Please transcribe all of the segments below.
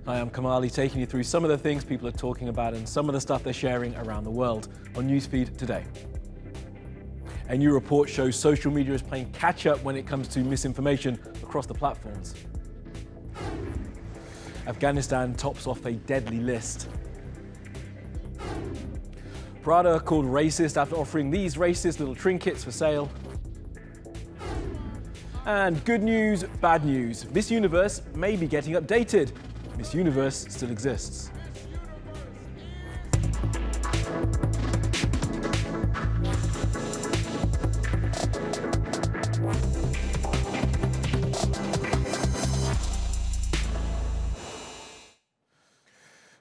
Hi, I'm Kamali, taking you through some of the things people are talking about and some of the stuff they're sharing around the world on Newsfeed today. A new report shows social media is playing catch-up when it comes to misinformation across the platforms. Afghanistan tops off a deadly list. Prada called racist after offering these racist little trinkets for sale. And good news, bad news. Miss Universe may be getting updated. Miss Universe still exists.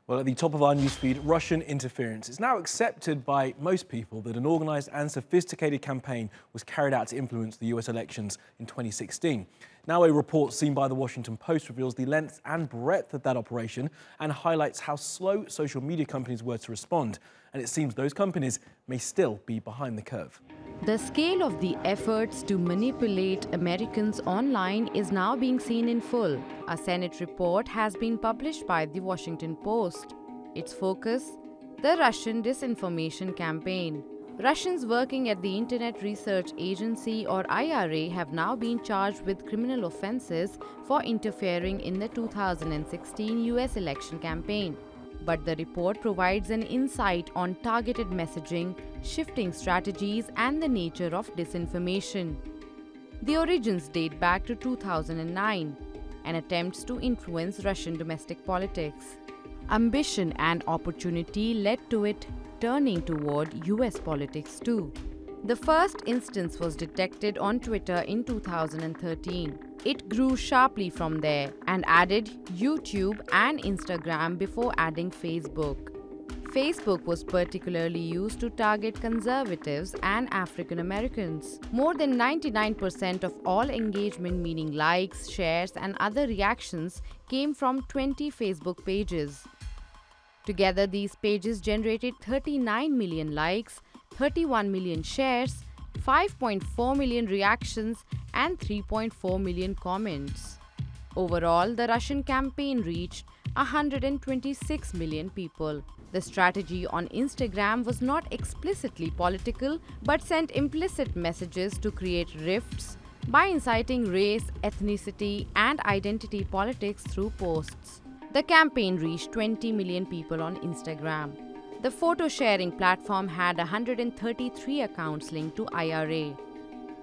Well, at the top of our newsfeed, Russian interference. It's now accepted by most people that an organised and sophisticated campaign was carried out to influence the US elections in 2016. Now a report seen by the Washington Post reveals the length and breadth of that operation and highlights how slow social media companies were to respond. And it seems those companies may still be behind the curve. The scale of the efforts to manipulate Americans online is now being seen in full. A Senate report has been published by the Washington Post. Its focus: the Russian disinformation campaign. Russians working at the Internet Research Agency or IRA have now been charged with criminal offenses for interfering in the 2016 US election campaign. But the report provides an insight on targeted messaging, shifting strategies, and the nature of disinformation. The origins date back to 2009 and attempts to influence Russian domestic politics. Ambition and opportunity led to it turning toward US politics too. The first instance was detected on Twitter in 2013. It grew sharply from there and added YouTube and Instagram before adding Facebook. Facebook was particularly used to target conservatives and African Americans. More than 99% of all engagement, meaning likes, shares, and other reactions, came from 20 Facebook pages. Together, these pages generated 39 million likes, 31 million shares, 5.4 million reactions, and 3.4 million comments. Overall, the Russian campaign reached 126 million people. The strategy on Instagram was not explicitly political, but sent implicit messages to create rifts by inciting race, ethnicity, and identity politics through posts. The campaign reached 20 million people on Instagram. The photo-sharing platform had 133 accounts linked to IRA.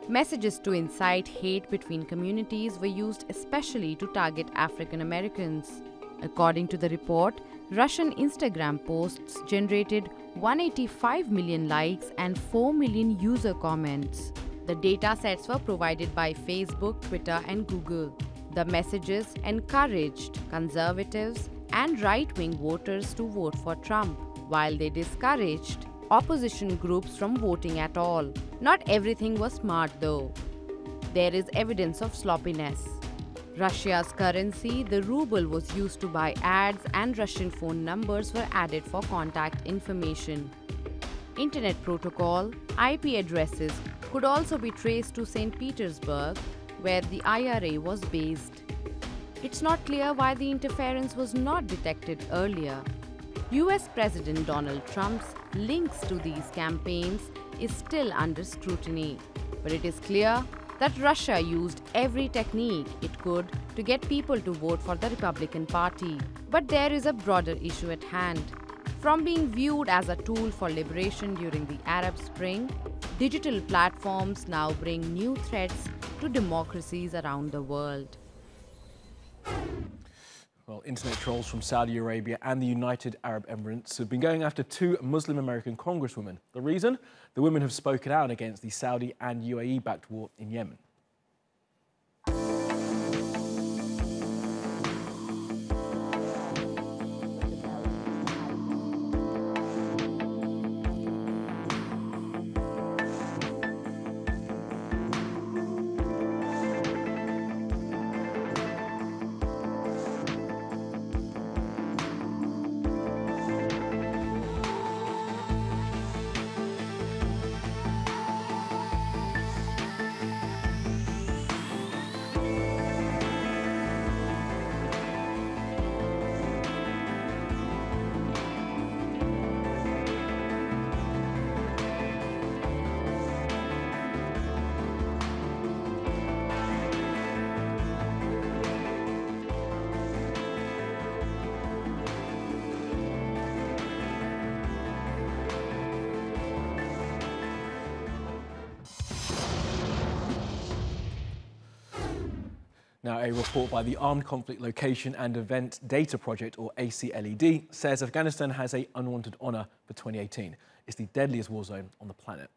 Messages to incite hate between communities were used especially to target African Americans. According to the report, Russian Instagram posts generated 185 million likes and 4 million user comments. The data sets were provided by Facebook, Twitter, and Google. The messages encouraged conservatives and right-wing voters to vote for Trump, while they discouraged opposition groups from voting at all. Not everything was smart though. There is evidence of sloppiness. Russia's currency, the ruble, was used to buy ads, and Russian phone numbers were added for contact information. Internet protocol, IP addresses could also be traced to St. Petersburg, where the IRA was based. It's not clear why the interference was not detected earlier. US President Donald Trump's links to these campaigns is still under scrutiny, but it is clear that Russia used every technique it could to get people to vote for the Republican Party. But there is a broader issue at hand. From being viewed as a tool for liberation during the Arab Spring, digital platforms now bring new threats to democracies around the world. Well, internet trolls from Saudi Arabia and the United Arab Emirates have been going after two Muslim American congresswomen. The reason? The women have spoken out against the Saudi and UAE-backed war in Yemen. Now, a report by the Armed Conflict Location and Event Data Project, or ACLED, says Afghanistan has an unwanted honour for 2018. It's the deadliest war zone on the planet.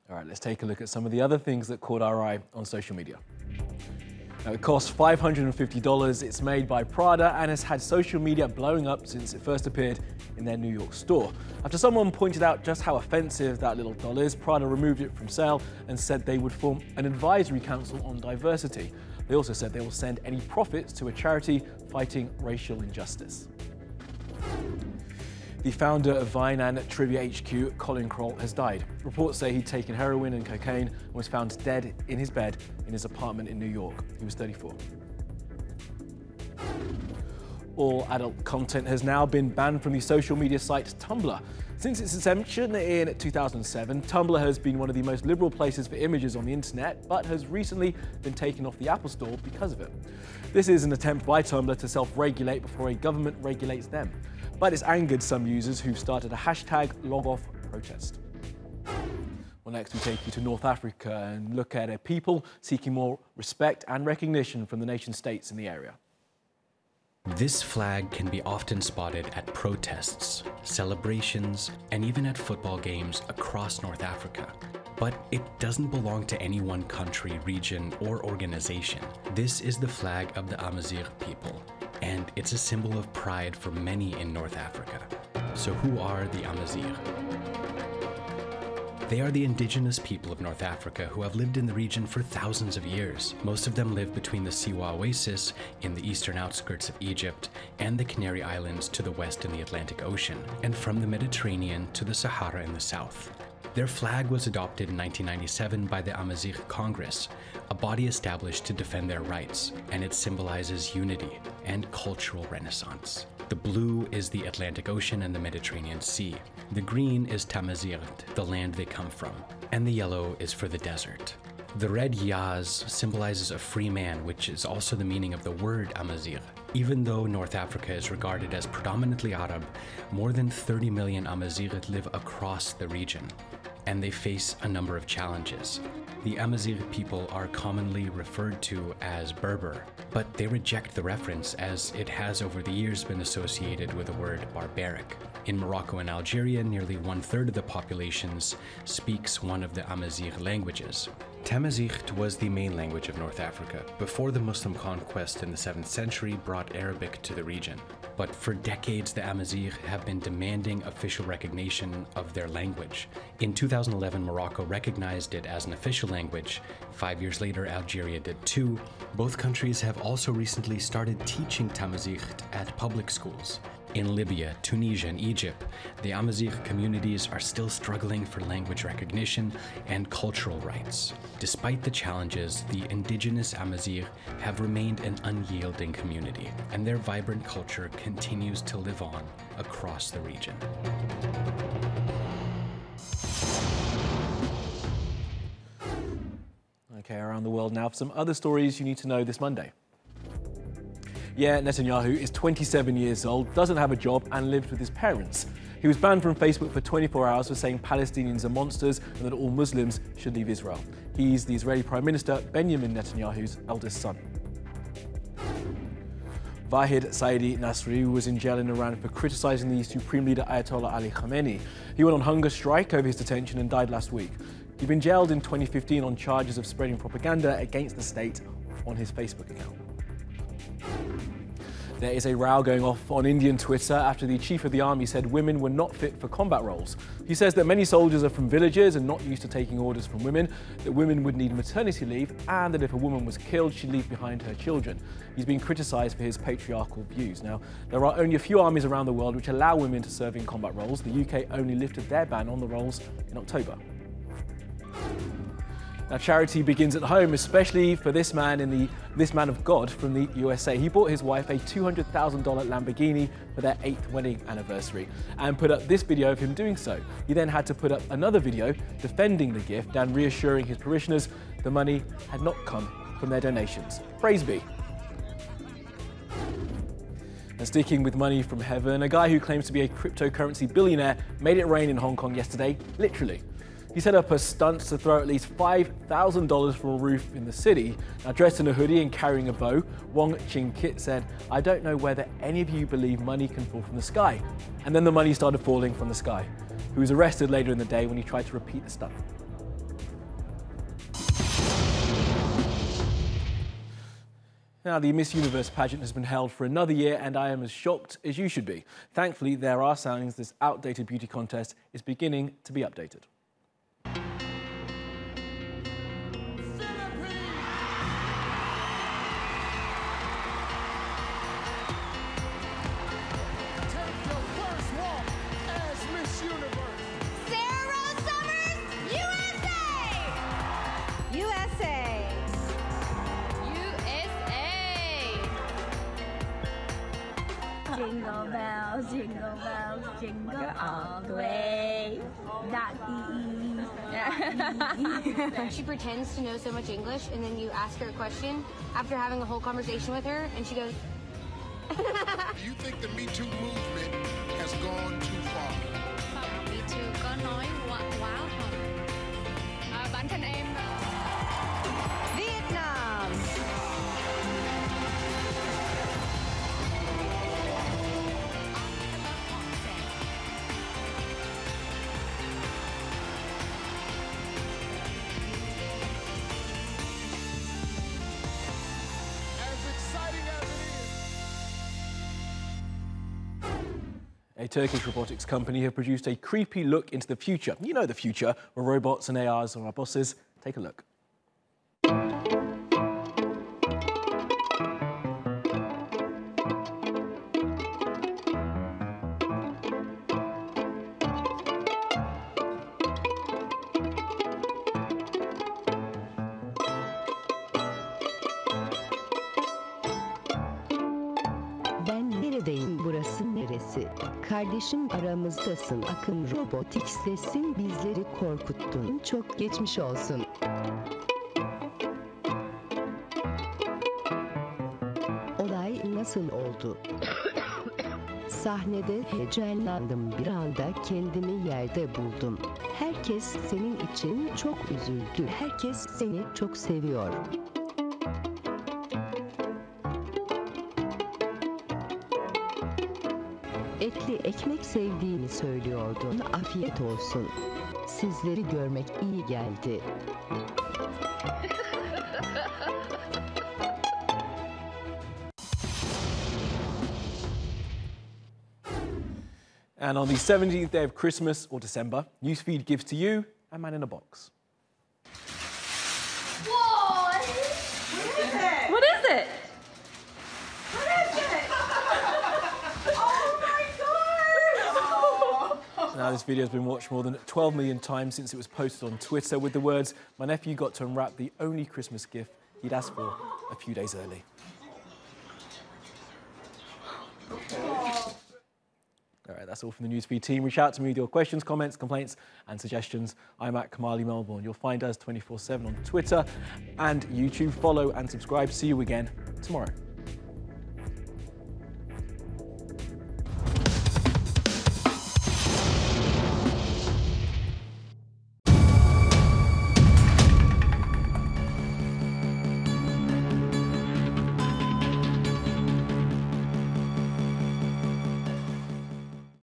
All right, let's take a look at some of the other things that caught our eye on social media. Now, it costs $550. It's made by Prada and has had social media blowing up since it first appeared in their New York store. After someone pointed out just how offensive that little doll is, Prada removed it from sale and said they would form an advisory council on diversity. They also said they will send any profits to a charity fighting racial injustice. The founder of Vine and Trivia HQ, Colin Kroll, has died. Reports say he'd taken heroin and cocaine and was found dead in his bed in his apartment in New York. He was 34. All adult content has now been banned from the social media site Tumblr. Since its inception in 2007, Tumblr has been one of the most liberal places for images on the internet, but has recently been taken off the Apple Store because of it. This is an attempt by Tumblr to self-regulate before a government regulates them. But it's angered some users who've started a #logoff protest. Well, next we take you to North Africa and look at a people seeking more respect and recognition from the nation states in the area. This flag can be often spotted at protests, celebrations, and even at football games across North Africa. But it doesn't belong to any one country, region, or organization. This is the flag of the Amazigh people, and it's a symbol of pride for many in North Africa. So who are the Amazigh? They are the indigenous people of North Africa who have lived in the region for thousands of years. Most of them live between the Siwa Oasis in the eastern outskirts of Egypt and the Canary Islands to the west in the Atlantic Ocean, and from the Mediterranean to the Sahara in the south. Their flag was adopted in 1997 by the Amazigh Congress, a body established to defend their rights, and it symbolizes unity and cultural renaissance. The blue is the Atlantic Ocean and the Mediterranean Sea. The green is Tamazight, the land they come from, and the yellow is for the desert. The red Yaz symbolizes a free man, which is also the meaning of the word Amazigh. Even though North Africa is regarded as predominantly Arab, more than 30 million Amazigh live across the region, and they face a number of challenges. The Amazigh people are commonly referred to as Berber, but they reject the reference as it has over the years been associated with the word barbaric. In Morocco and Algeria, nearly 1/3 of the populations speaks one of the Amazigh languages. Tamazight was the main language of North Africa before the Muslim conquest in the 7th century brought Arabic to the region. But for decades, the Amazigh have been demanding official recognition of their language. In 2011, Morocco recognized it as an official language. 5 years later, Algeria did too. Both countries have also recently started teaching Tamazight at public schools. In Libya, Tunisia, and Egypt, the Amazigh communities are still struggling for language recognition and cultural rights. Despite the challenges, the indigenous Amazigh have remained an unyielding community, and their vibrant culture continues to live on across the region. Okay, around the world now for some other stories you need to know this Monday. Yeah, Netanyahu is 27 years old, doesn't have a job, and lives with his parents. He was banned from Facebook for 24 hours for saying Palestinians are monsters and that all Muslims should leave Israel. He's the Israeli Prime Minister Benjamin Netanyahu's eldest son. Vahid Saidi Nasri was in jail in Iran for criticizing the Supreme Leader Ayatollah Ali Khamenei. He went on hunger strike over his detention and died last week. He'd been jailed in 2015 on charges of spreading propaganda against the state on his Facebook account. There is a row going off on Indian Twitter after the chief of the army said women were not fit for combat roles. He says that many soldiers are from villages and not used to taking orders from women, that women would need maternity leave, and that if a woman was killed, she'd leave behind her children. He's been criticised for his patriarchal views. Now, there are only a few armies around the world which allow women to serve in combat roles. The UK only lifted their ban on the roles in October. Now, charity begins at home, especially for this man of God from the USA. He bought his wife a $200,000 Lamborghini for their 8th wedding anniversary and put up this video of him doing so. He then had to put up another video defending the gift and reassuring his parishioners the money had not come from their donations. Praise be. And sticking with money from heaven, a guy who claims to be a cryptocurrency billionaire made it rain in Hong Kong yesterday, literally. He set up a stunt to throw at least $5,000 from a roof in the city. Now, dressed in a hoodie and carrying a bow, Wong Ching-kit said, "I don't know whether any of you believe money can fall from the sky." And then the money started falling from the sky. He was arrested later in the day when he tried to repeat the stunt. Now, the Miss Universe pageant has been held for another year, and I am as shocked as you should be. Thankfully, there are signs this outdated beauty contest is beginning to be updated. Jingle bells, jingle all the way. She pretends to know so much English, and then you ask her a question after having a whole conversation with her, and she goes, Do you think the Me Too movement has gone too far? Me Too có nói quá thôi. Bản thân em Vietnam. A Turkish robotics company have produced a creepy look into the future. You know the future, where robots and ARs are our bosses. Take a look. Ben neredeyim, burası neresi? Kardeşim aramızdasın. Akım Robotics sesin bizleri korkuttun. Çok geçmiş olsun. Olay nasıl oldu? Sahnede heyecanlandım, bir anda kendimi yerde buldum. Herkes senin için çok üzüldü. Herkes seni çok seviyor. Etli ekmek sevdiğini söylüyordun. Afiyet olsun. Sizleri görmek iyi geldi. And on the 17th day of Christmas or December, Newsfeed gives to you a man in a box. Whoa! What is it? What is it? What is it? Oh my God! Now, this video has been watched more than 12 million times since it was posted on Twitter with the words, "My nephew got to unwrap the only Christmas gift he'd asked for a few days early." All right, that's all from the Newsfeed team. Reach out to me with your questions, comments, complaints, and suggestions. I'm at Kamali Melbourne. You'll find us 24/7 on Twitter and YouTube. Follow and subscribe. See you again tomorrow.